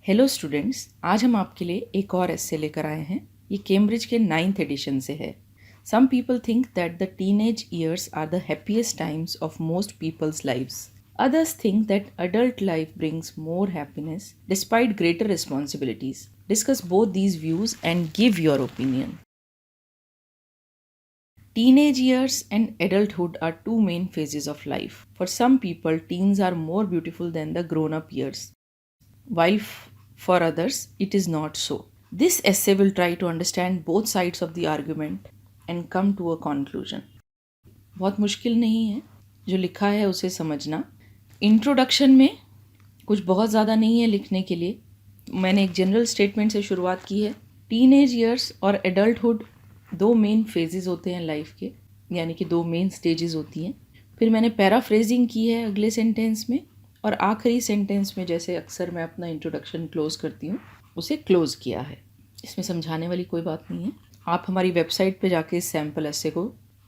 Hello students, आज हम आपके लिए एक और एस्से लेकर आए हैं। ये कैम्ब्रिज के 9th एडिशन से है। Some people think that the teenage years are the happiest times of most people's lives. Others think that adult life brings more happiness despite greater responsibilities. Discuss both these views and give your opinion. Teenage years and adulthood are two main phases of life. For some people, teens are more beautiful than the grown up years, while for others, it is not so. This essay will try to understand both sides of the argument and come to a conclusion. बहुत मुश्किल नहीं है जो लिखा है उसे समझना. Introduction में कुछ बहुत ज़्यादा नहीं है लिखने के लिए. मैंने एक जनरल स्टेटमेंट से शुरुआत की है. टीनेज ईयर्स और एडल्टहुड दो मेन फेजेस होते हैं लाइफ के, यानी कि दो मेन स्टेजेस होती हैं. फिर मैंने पैराफ्रेजिंग की है अगले सेंटेंस में, और आखिरी सेंटेंस में जैसे अक्सर मैं अपना इंट्रोडक्शन क्लोज करती हूँ उसे क्लोज किया है. इसमें समझाने वाली कोई बात नहीं है. आप हमारी वेबसाइट पे जाके इस सैम्पल एस्से को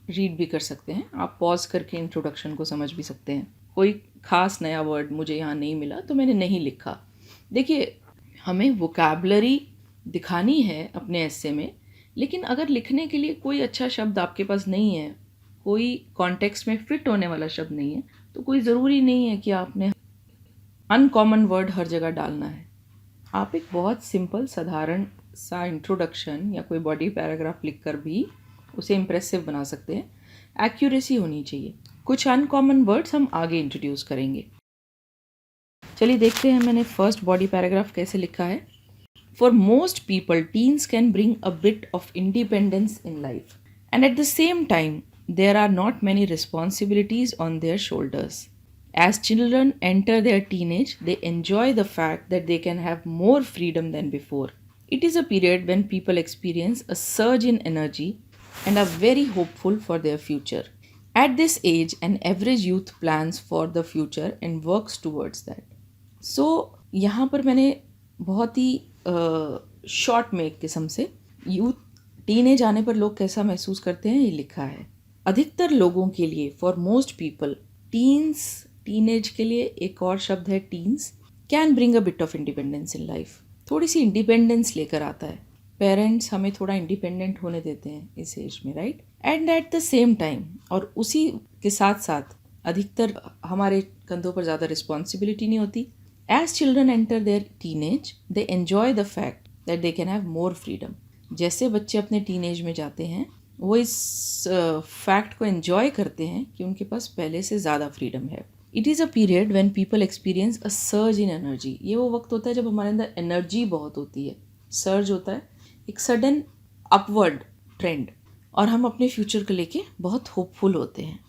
रीड भी कर सकते हैं. आप पॉज करके इंट्रोडक्शन को समझ भी सकते हैं. कोई ख़ास नया वर्ड मुझे यहाँ नहीं मिला तो मैंने नहीं लिखा. देखिए, हमें वोकैबलरी दिखानी है अपने एस्से में, लेकिन अगर लिखने के लिए कोई अच्छा शब्द आपके पास नहीं है, कोई कॉन्टेक्स्ट में फिट होने वाला शब्द नहीं है, तो कोई ज़रूरी नहीं है कि आपने अनकॉमन वर्ड हर जगह डालना है. आप एक बहुत सिंपल साधारण सा इंट्रोडक्शन या कोई बॉडी पैराग्राफ लिखकर भी उसे इम्प्रेसिव बना सकते हैं. एक्यूरेसी होनी चाहिए. कुछ अनकॉमन वर्ड्स हम आगे इंट्रोड्यूस करेंगे. चलिए देखते हैं मैंने फर्स्ट बॉडी पैराग्राफ कैसे लिखा है. For most people teens can bring a bit of independence in life and at the same time there are not many responsibilities on their shoulders. As children enter their teenage, they enjoy the fact that they can have more freedom than before. It is a period when people experience a surge in energy and are very hopeful for their future. At this age, an average youth plans for the future and works towards that. So, यहाँ पर मैंने बहुत ही short में एक किस्म से youth teenage आने पर लोग कैसा महसूस करते हैं ये लिखा है. अधिकतर लोगों के लिए, for most people, teens, teenage के लिए एक और शब्द है teens, can bring a bit of independence in life. थोड़ी सी इंडिपेंडेंस लेकर आता है. पेरेंट्स हमें थोड़ा इंडिपेंडेंट होने देते हैं इस एज में, right. And at the same time, और उसी के साथ साथ अधिकतर हमारे कंधों पर ज़्यादा रिस्पॉन्सिबिलिटी नहीं होती. As children enter their teenage, they enjoy the fact that they can have more freedom. जैसे बच्चे अपने टीनेज में जाते हैं, वो इस फैक्ट को एन्जॉय करते हैं कि उनके पास पहले से ज़्यादा फ्रीडम है. It is a period when people experience a surge in energy. ये वो वक्त होता है जब हमारे अंदर एनर्जी बहुत होती है. सर्ज होता है एक सडन अपवर्ड ट्रेंड, और हम अपने फ्यूचर को लेके बहुत होपफुल होते हैं.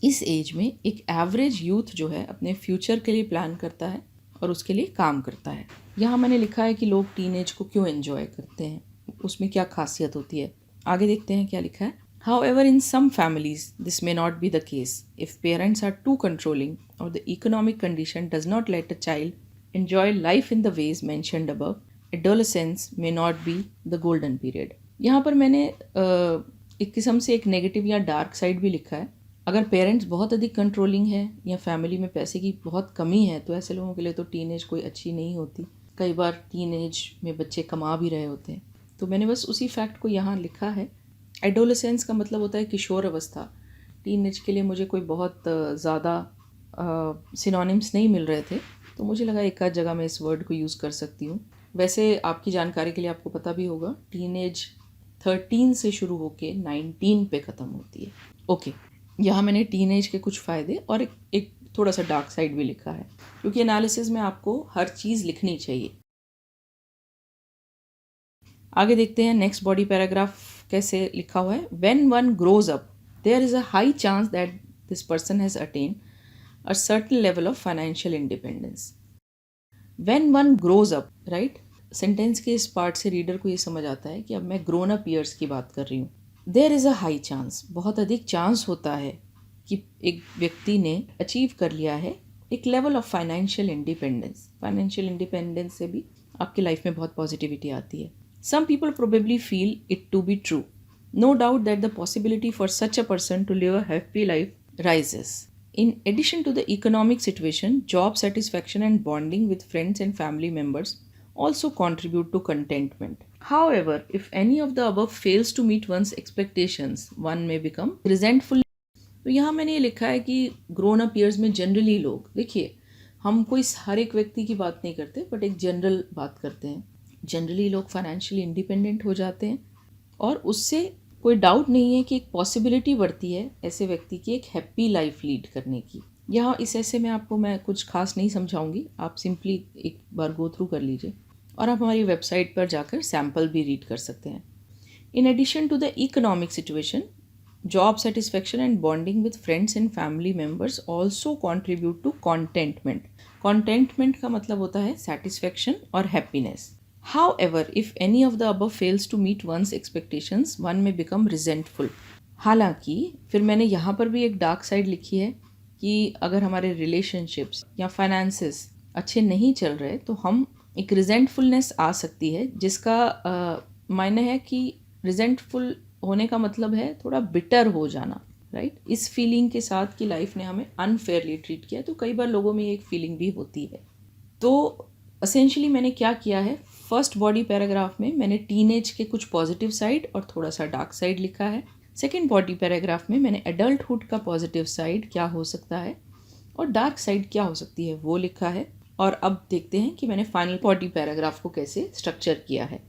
इस एज में एक एवरेज यूथ जो है अपने फ्यूचर के लिए प्लान करता है और उसके लिए काम करता है. यहाँ मैंने लिखा है कि लोग टीनेज को क्यों एन्जॉय करते हैं, उसमें क्या खासियत होती है. आगे देखते हैं क्या लिखा है. However, in some families, this may not be the case. If parents are too controlling or the economic condition does not let a child enjoy life in the ways mentioned above, adolescence may not be the golden period. यहाँ पर मैंने एक किस्म से एक negative या dark side भी लिखा है. अगर पेरेंट्स बहुत अधिक कंट्रोलिंग है या फैमिली में पैसे की बहुत कमी है, तो ऐसे लोगों के लिए तो टीनेज कोई अच्छी नहीं होती. कई बार टीनेज में बच्चे कमा भी रहे होते हैं. तो मैंने बस उसी फैक्ट को यहाँ लिखा है. एडोलेसेंस का मतलब होता है किशोर अवस्था. टीनेज के लिए मुझे कोई बहुत ज़्यादा सिनोनिम्स नहीं मिल रहे थे, तो मुझे लगा एक आध जगह मैं इस वर्ड को यूज़ कर सकती हूँ. वैसे आपकी जानकारी के लिए आपको पता भी होगा, टीनेज 13 से शुरू होके 19 पे ख़त्म होती है. ओके, यहाँ मैंने टीनेज के कुछ फ़ायदे और एक थोड़ा सा डार्क साइड भी लिखा है, क्योंकि एनालिसिस में आपको हर चीज़ लिखनी चाहिए. आगे देखते हैं नेक्स्ट बॉडी पैराग्राफ कैसे लिखा हुआ है. When one grows up, there is a high chance that this person has attain a certain level of financial independence. When one grows up, right. Sentence के इस पार्ट से रीडर को ये समझ आता है कि अब मैं ग्रोन अप ईयर्स की बात कर रही हूँ. There is a high chance, बहुत अधिक चांस होता है कि एक व्यक्ति ने अचीव कर लिया है एक level of financial independence. Financial independence से भी आपकी लाइफ में बहुत पॉजिटिविटी आती है. Some people probably feel it to be true. No doubt that the possibility for such a person to live a happy life rises. In addition to the economic situation, job satisfaction and bonding with friends and family members also contribute to contentment. However, if any of the above fails to meet one's expectations, one may become resentful. तो यहाँ मैंने ये लिखा है कि grown up years में generally लोग, देखिए हम कोई हर एक व्यक्ति की बात नहीं करते बट एक जनरल बात करते हैं, जनरली लोग फाइनेंशियली इंडिपेंडेंट हो जाते हैं और उससे कोई डाउट नहीं है कि एक पॉसिबिलिटी बढ़ती है ऐसे व्यक्ति की एक हैप्पी लाइफ लीड करने की। यहाँ इस ऐसे में आपको मैं कुछ खास नहीं समझाऊंगी, आप सिंपली एक बार गो थ्रू कर लीजिए और आप हमारी वेबसाइट पर जाकर सैम्पल भी रीड कर सकते हैं। In addition to the economic situation, job satisfaction and bonding with friends and family members also contribute to contentment. Contentment का मतलब होता है सेटिस्फैक्शन और happiness. However, if any of the above fails to meet one's expectations, one may become resentful. हालांकि फिर मैंने यहाँ पर भी एक डार्क साइड लिखी है कि अगर हमारे रिलेशनशिप्स या फाइनेंसेस अच्छे नहीं चल रहे तो हम एक रिजेंटफुलनेस आ सकती है, जिसका मायने है कि रिजेंटफुल होने का मतलब है थोड़ा बिटर हो जाना, राइट? इस फीलिंग के साथ कि लाइफ ने हमें अनफेयरली ट्रीट किया, तो कई बार लोगों में एक फीलिंग भी होती है। तो असेंशली मैंने क्या किया है, फर्स्ट बॉडी पैराग्राफ में मैंने टीनेज के कुछ पॉजिटिव साइड और थोड़ा सा डार्क साइड लिखा है। सेकेंड बॉडी पैराग्राफ में मैंने एडल्टहुड का पॉजिटिव साइड क्या हो सकता है और डार्क साइड क्या हो सकती है वो लिखा है। और अब देखते हैं कि मैंने फाइनल बॉडी पैराग्राफ को कैसे स्ट्रक्चर किया है।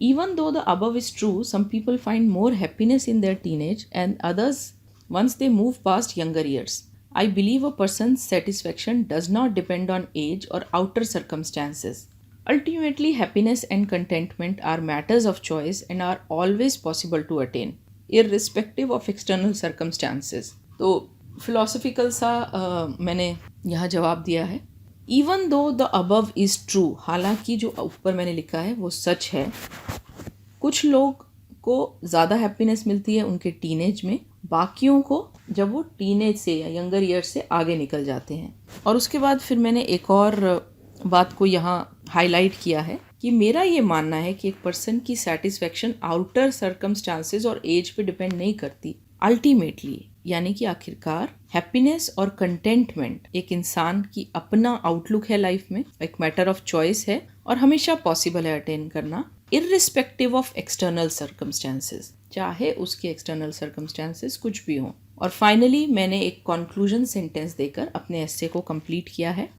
Even though the above is true, some people find more happiness in their teenage and others once they move past younger years. I believe a person's satisfaction does not depend on age or outer circumstances. Ultimately, happiness and contentment are matters of choice and are always possible to attain, irrespective of external circumstances. तो philosophical सा मैंने यहाँ जवाब दिया है। Even though the above is true, हालांकि जो ऊपर मैंने लिखा है वो सच है। कुछ लोग को ज़्यादा हैप्पीनेस मिलती है उनके टीनेज में, बाकियों को जब वो टीनेज से या यंगर ईयर से आगे निकल जाते हैं। और उसके बाद फिर मैंने एक और बात को यहाँ हाईलाइट किया है कि मेरा ये मानना है कि एक पर्सन की सेटिस्फैक्शन आउटर सर्कमस्टांसेस और एज पे डिपेंड नहीं करती। अल्टीमेटली यानी कि आखिरकार हैप्पीनेस और कंटेंटमेंट एक इंसान की अपना आउटलुक है लाइफ में, एक मैटर ऑफ चॉइस है और हमेशा पॉसिबल है अटेन करना, इर्रिस्पेक्टिव ऑफ एक्सटर्नल सर्कमस्टांसेस, चाहे उसके एक्सटर्नल सर्कमस्टांसेस कुछ भी हों। और फाइनली मैंने एक कंक्लूजन सेंटेंस देकर अपने एस्से को कंप्लीट किया है।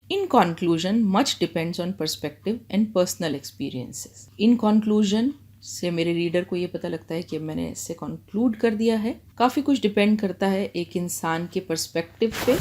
In conclusion much depends on perspective and personal experiences. In conclusion से मेरे रीडर को ये पता लगता है कि मैंने इससे कंक्लूड कर दिया है। काफ़ी कुछ डिपेंड करता है एक इंसान के पर्सपेक्टिव पे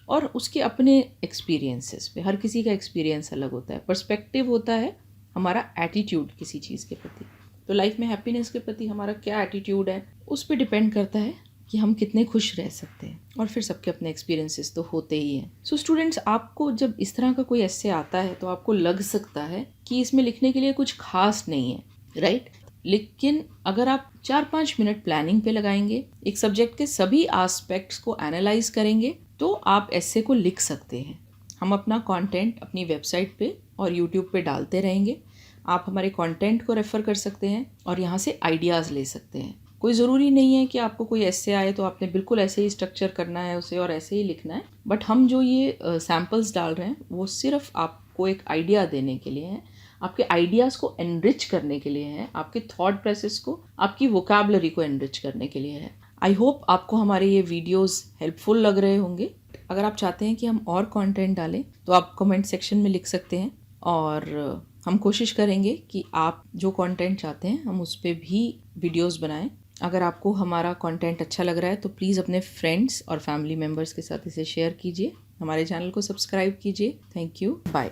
और उसके अपने एक्सपीरियंसेस पे। हर किसी का एक्सपीरियंस अलग होता है। पर्सपेक्टिव होता है हमारा एटीट्यूड किसी चीज़ के प्रति। तो लाइफ में हैप्पीनेस के प्रति हमारा क्या एटीट्यूड है उस पर डिपेंड करता है कि हम कितने खुश रह सकते हैं। और फिर सबके अपने एक्सपीरियंसेस तो होते ही हैं। सो स्टूडेंट्स, आपको जब इस तरह का कोई एस्से आता है तो आपको लग सकता है कि इसमें लिखने के लिए कुछ खास नहीं है, राइट? लेकिन अगर आप 4-5 मिनट प्लानिंग पे लगाएंगे, एक सब्जेक्ट के सभी एस्पेक्ट्स को एनालाइज करेंगे, तो आप एस्से को लिख सकते हैं। हम अपना कंटेंट अपनी वेबसाइट पे और यूट्यूब पे डालते रहेंगे। आप हमारे कंटेंट को रेफ़र कर सकते हैं और यहाँ से आइडियाज़ ले सकते हैं। कोई ज़रूरी नहीं है कि आपको कोई एस्से आए तो आपने बिल्कुल ऐसे ही स्ट्रक्चर करना है उसे और ऐसे ही लिखना है। बट हम जो ये सैम्पल्स डाल रहे हैं वो सिर्फ आपको एक आइडिया देने के लिए है, आपके आइडियाज़ को एनरिच करने के लिए है, आपके थॉट प्रोसेस को, आपकी वोकैबुलरी को एनरिच करने के लिए है। आई होप आपको हमारे ये वीडियोस हेल्पफुल लग रहे होंगे। अगर आप चाहते हैं कि हम और कंटेंट डालें तो आप कमेंट सेक्शन में लिख सकते हैं और हम कोशिश करेंगे कि आप जो कंटेंट चाहते हैं हम उस पर भी वीडियोस बनाएं। अगर आपको हमारा कंटेंट अच्छा लग रहा है तो प्लीज़ अपने फ्रेंड्स और फैमिली मेम्बर्स के साथ इसे शेयर कीजिए। हमारे चैनल को सब्सक्राइब कीजिए। Thank you, bye.